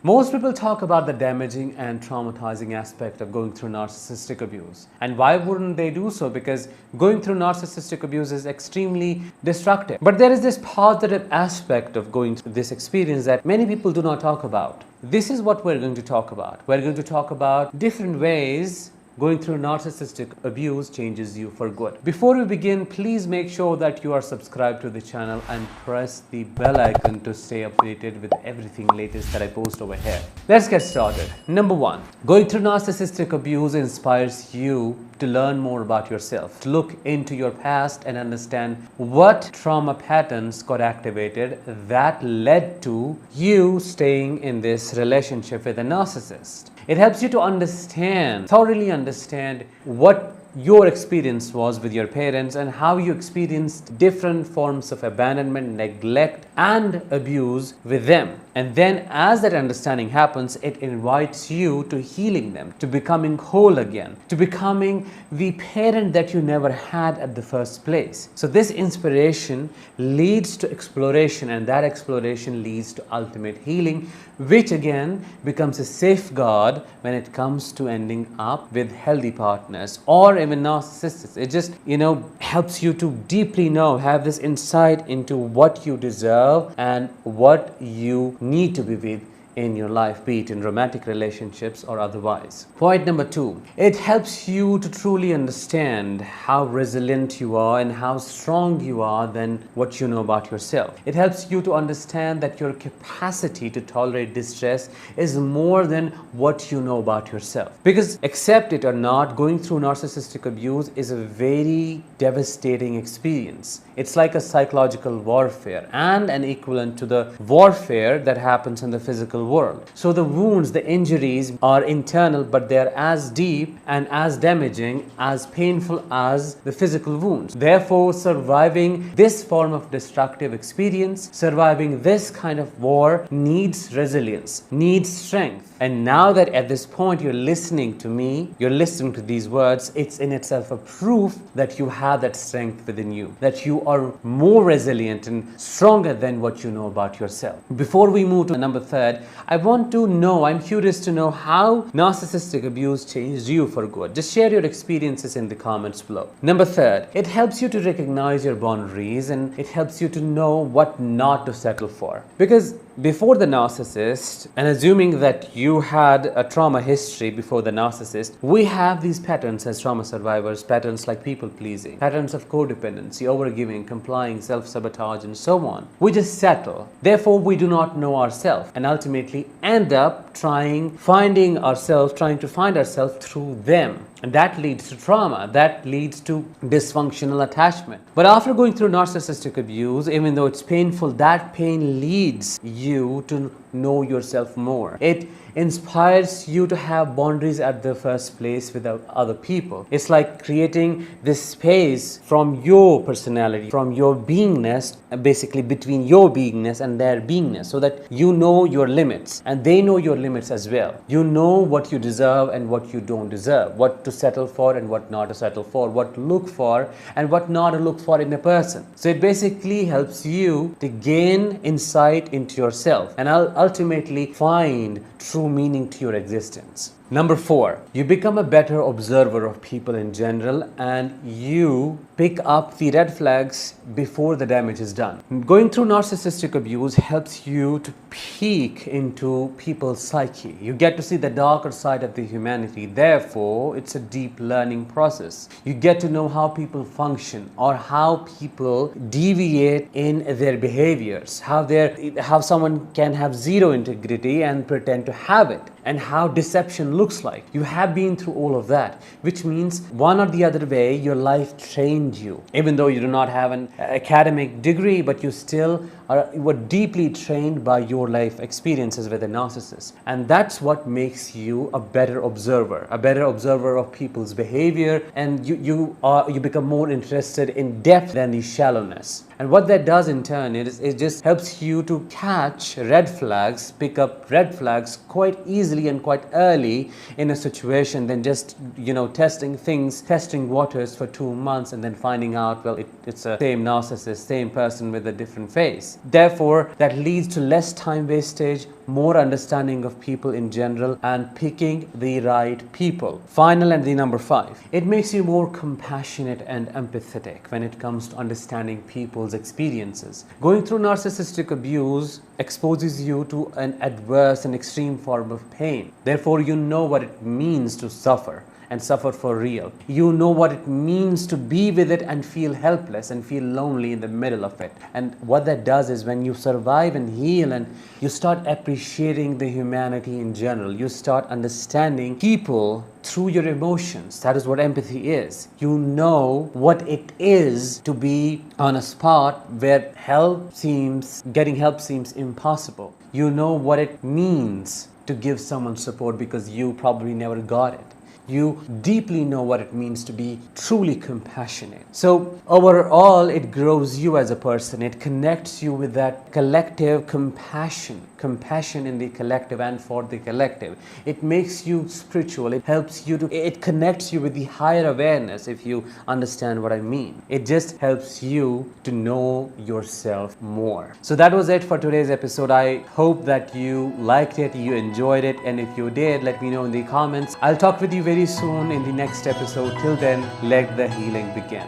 Most people talk about the damaging and traumatizing aspect of going through narcissistic abuse. And why wouldn't they do so? Because going through narcissistic abuse is extremely destructive. But there is this positive aspect of going through this experience that many people do not talk about. This is what we're going to talk about. We're going to talk about different ways going through narcissistic abuse changes you for good. Before we begin, please make sure that you are subscribed to the channel and press the bell icon to stay updated with everything latest that I post over here. Let's get started. Number one, going through narcissistic abuse inspires you to learn more about yourself, to look into your past and understand what trauma patterns got activated that led to you staying in this relationship with a narcissist. It helps you to thoroughly understand what your experience was with your parents and how you experienced different forms of abandonment, neglect, and abuse with them. And then as that understanding happens, it invites you to healing them, to becoming whole again, to becoming the parent that you never had at the first place. So this inspiration leads to exploration, and that exploration leads to ultimate healing, which again becomes a safeguard when it comes to ending up with healthy partners or even narcissists. It just, helps you to deeply have this insight into what you deserve and what you need to be with in your life, be it in romantic relationships or otherwise. Point number two, it helps you to truly understand how resilient you are and how strong you are than what you know about yourself. It helps you to understand that your capacity to tolerate distress is more than what you know about yourself. Because accept it or not, going through narcissistic abuse is a very devastating experience. It's like a psychological warfare and an equivalent to the warfare that happens in the physical world. So the wounds, the injuries are internal, but they're as deep and as damaging, as painful as the physical wounds. Therefore, surviving this form of destructive experience, surviving this kind of war needs resilience, needs strength. And now that at this point you're listening to me, you're listening to these words, it's in itself a proof that you have that strength within you, that you are more resilient and stronger than what you know about yourself. Before we move to number third, I'm curious to know how narcissistic abuse changed you for good. Just share your experiences in the comments below. Number third, it helps you to recognize your boundaries and it helps you to know what not to settle for. Because before the narcissist, and assuming that you had a trauma history before the narcissist, we have these patterns as trauma survivors, patterns like people pleasing, patterns of codependency, overgiving, complying, self-sabotage, and so on. We just settle. Therefore, we do not know ourselves and ultimately end up trying to find ourselves through them. And that leads to trauma, that leads to dysfunctional attachment. But after going through narcissistic abuse, even though it's painful, that pain leads you to know yourself more. It inspires you to have boundaries at the first place with other people. It's like creating this space from your personality, from your beingness, basically between your beingness and their beingness, so that you know your limits and they know your limits as well. You know what you deserve and what you don't deserve, what to settle for and what not to settle for, what to look for and what not to look for in a person. So it basically helps you to gain insight into yourself and ultimately find true meaning to your existence. Number four, you become a better observer of people in general and you pick up the red flags before the damage is done. Going through narcissistic abuse helps you to peek into people's psyche. You get to see the darker side of the humanity. Therefore, it's a deep learning process. You get to know how people function or how people deviate in their behaviors, how someone can have zero integrity and pretend to have it, and how deception looks like. You have been through all of that, which means one or the other way your life trained you. Even though you do not have an academic degree, but you still were deeply trained by your life experiences with a narcissist. And that's what makes you a better observer of people's behavior, and you become more interested in depth than the shallowness. And what that does in turn is it just helps you to catch red flags, pick up red flags quite easily and quite early in a situation than just, testing waters for 2 months and then finding out, well, it's a same narcissist, same person with a different face. Therefore, that leads to less time wastage, more understanding of people in general, and picking the right people. Final and the number 5. It makes you more compassionate and empathetic when it comes to understanding people's experiences. Going through narcissistic abuse exposes you to an adverse and extreme form of pain. Therefore, you know what it means to suffer, and suffer for real. You know what it means to be with it and feel helpless and feel lonely in the middle of it. And what that does is, when you survive and heal and you start appreciating the humanity in general, you start understanding people through your emotions. That is what empathy is. You know what it is to be on a spot where getting help seems impossible. You know what it means to give someone support because you probably never got it. You deeply know what it means to be truly compassionate. So overall, it grows you as a person. It connects you with that collective compassion in the collective and for the collective. It makes you spiritual. It connects you with the higher awareness, if you understand what I mean. It just helps you to know yourself more. So that was it for today's episode. I hope that you liked it, you enjoyed it, and if you did, let me know in the comments. I'll talk with you very soon in the next episode. Till then, let the healing begin.